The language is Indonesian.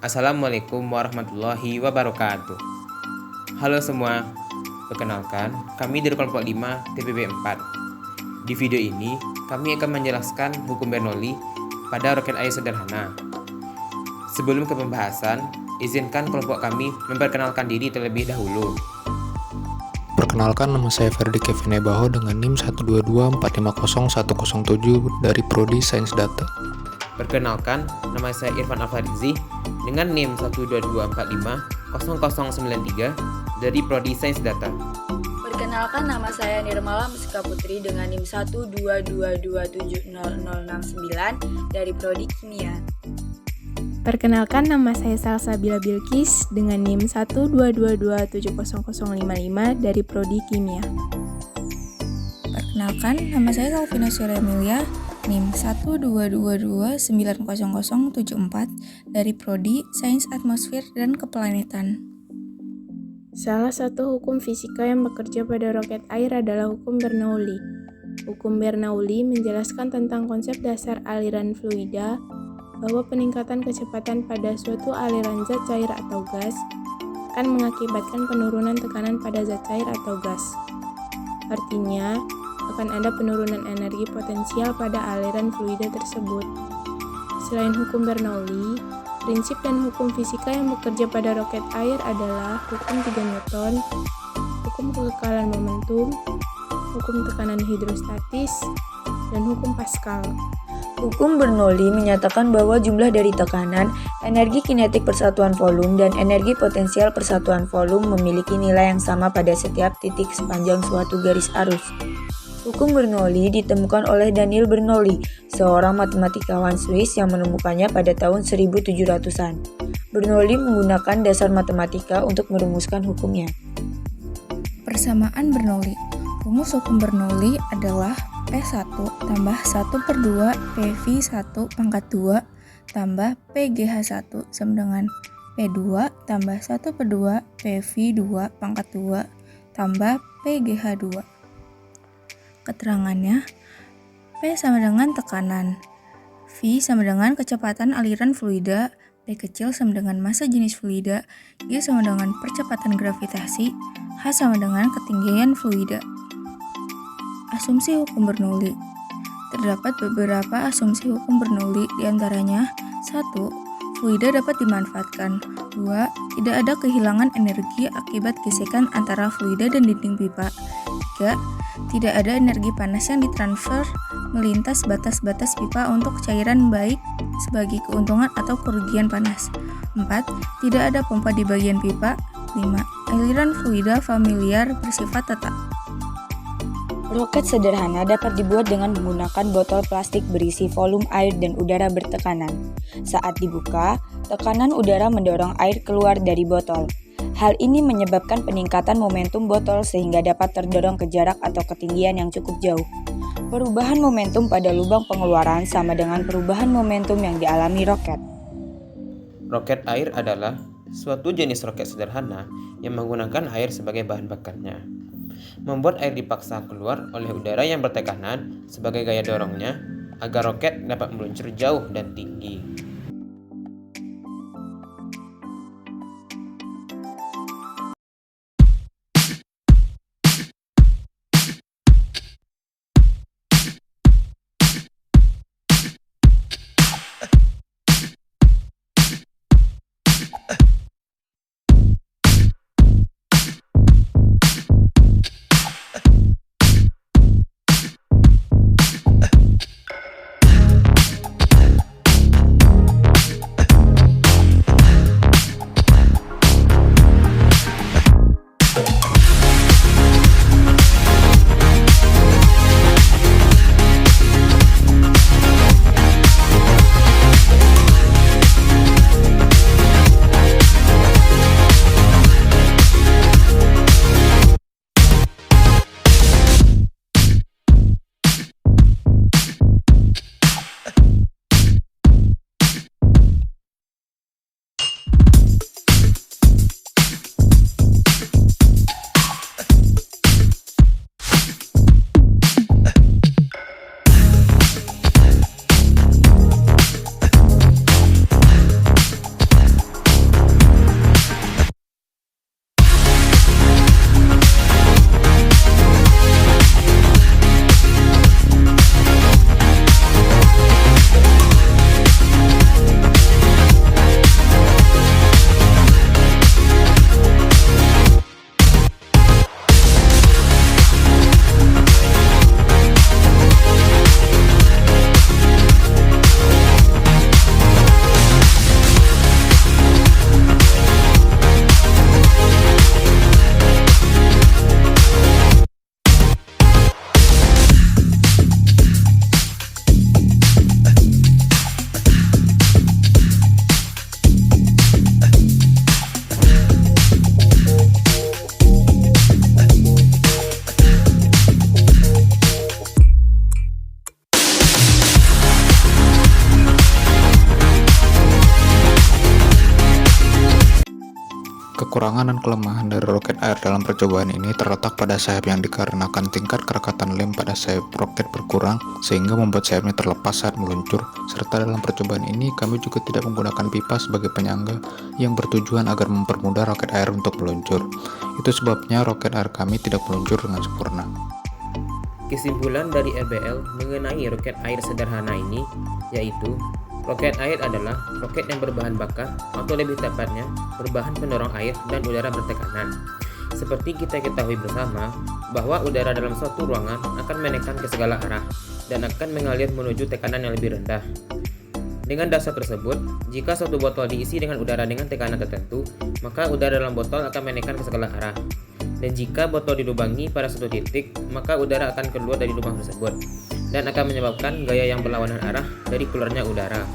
Assalamualaikum warahmatullahi wabarakatuh. Halo semua, perkenalkan kami dari kelompok 5 TPB 4. Di video ini kami akan menjelaskan hukum Bernoulli pada roket air sederhana. Sebelum ke pembahasan, izinkan kelompok kami memperkenalkan diri terlebih dahulu. Perkenalkan, nama saya Ferdi Kevin Ebaho dengan NIM 122450107 dari Prodi Sains Data. Perkenalkan, nama saya Irfan Alfarizi dengan NIM 122450093 dari Prodi Sains Data. Perkenalkan, nama saya Nirmala Musika Putri dengan NIM 122270069 dari Prodi Kimia. Perkenalkan, nama saya Salsa Bila Bilkis dengan NIM 122270055 dari Prodi Kimia. Perkenalkan, nama saya Salvina Syara Emilia, NIM 122290074 dari Prodi Sains Atmosfer dan Keplanetan. Salah satu hukum fisika yang bekerja pada roket air adalah hukum Bernoulli. Hukum Bernoulli menjelaskan tentang konsep dasar aliran fluida, bahwa peningkatan kecepatan pada suatu aliran zat cair atau gas akan mengakibatkan penurunan tekanan pada zat cair atau gas. Artinya, akan ada penurunan energi potensial pada aliran fluida tersebut. Selain hukum Bernoulli, prinsip dan hukum fisika yang bekerja pada roket air adalah hukum 3 Newton, hukum kekekalan momentum, hukum tekanan hidrostatis, dan hukum Pascal. Hukum Bernoulli menyatakan bahwa jumlah dari tekanan, energi kinetik persatuan volume, dan energi potensial persatuan volume memiliki nilai yang sama pada setiap titik sepanjang suatu garis arus. Hukum Bernoulli ditemukan oleh Daniel Bernoulli, seorang matematikawan Swiss yang menemukannya pada tahun 1700-an. Bernoulli menggunakan dasar matematika untuk merumuskan hukumnya. Persamaan Bernoulli. Rumus hukum Bernoulli adalah P1 tambah 1/2 PV1 pangkat 2 tambah PGH1 sama dengan P2 tambah 1/2 PV2 pangkat 2 tambah PGH2. Keterangannya, P sama dengan tekanan, V sama dengan kecepatan aliran fluida, P kecil sama dengan massa jenis fluida, G sama dengan percepatan gravitasi, H sama dengan ketinggian fluida. Asumsi hukum Bernoulli. Terdapat beberapa asumsi hukum Bernoulli, diantaranya 1. Fluida dapat dimanfaatkan. 2. Tidak ada kehilangan energi akibat gesekan antara fluida dan dinding pipa. 3. Tidak ada energi panas yang ditransfer melintas batas-batas pipa untuk cairan baik sebagai keuntungan atau kerugian panas. 4. Tidak ada pompa di bagian pipa. 5. Aliran fluida familiar bersifat tetap. Roket sederhana dapat dibuat dengan menggunakan botol plastik berisi volume air dan udara bertekanan. Saat dibuka, tekanan udara mendorong air keluar dari botol. Hal ini menyebabkan peningkatan momentum botol sehingga dapat terdorong ke jarak atau ketinggian yang cukup jauh. Perubahan momentum pada lubang pengeluaran sama dengan perubahan momentum yang dialami roket. Roket air adalah suatu jenis roket sederhana yang menggunakan air sebagai bahan bakarnya. Membuat air dipaksa keluar oleh udara yang bertekanan sebagai gaya dorongnya agar roket dapat meluncur jauh dan tinggi. Kekurangan dan kelemahan dari roket air dalam percobaan ini terletak pada sayap yang dikarenakan tingkat kerekatan lem pada sayap roket berkurang sehingga membuat sayapnya terlepas saat meluncur. Serta dalam percobaan ini kami juga tidak menggunakan pipa sebagai penyangga yang bertujuan agar mempermudah roket air untuk meluncur. Itu sebabnya roket air kami tidak meluncur dengan sempurna. Kesimpulan dari RBL mengenai roket air sederhana ini yaitu roket air adalah roket yang berbahan bakar atau lebih tepatnya berbahan pendorong air dan udara bertekanan. Seperti kita ketahui bersama bahwa udara dalam suatu ruangan akan menekan ke segala arah dan akan mengalir menuju tekanan yang lebih rendah. Dengan dasar tersebut, jika suatu botol diisi dengan udara dengan tekanan tertentu, maka udara dalam botol akan menekan ke segala arah. Dan jika botol dilubangi pada suatu titik, maka udara akan keluar dari lubang tersebut dan akan menyebabkan gaya yang berlawanan arah dari keluarnya udara.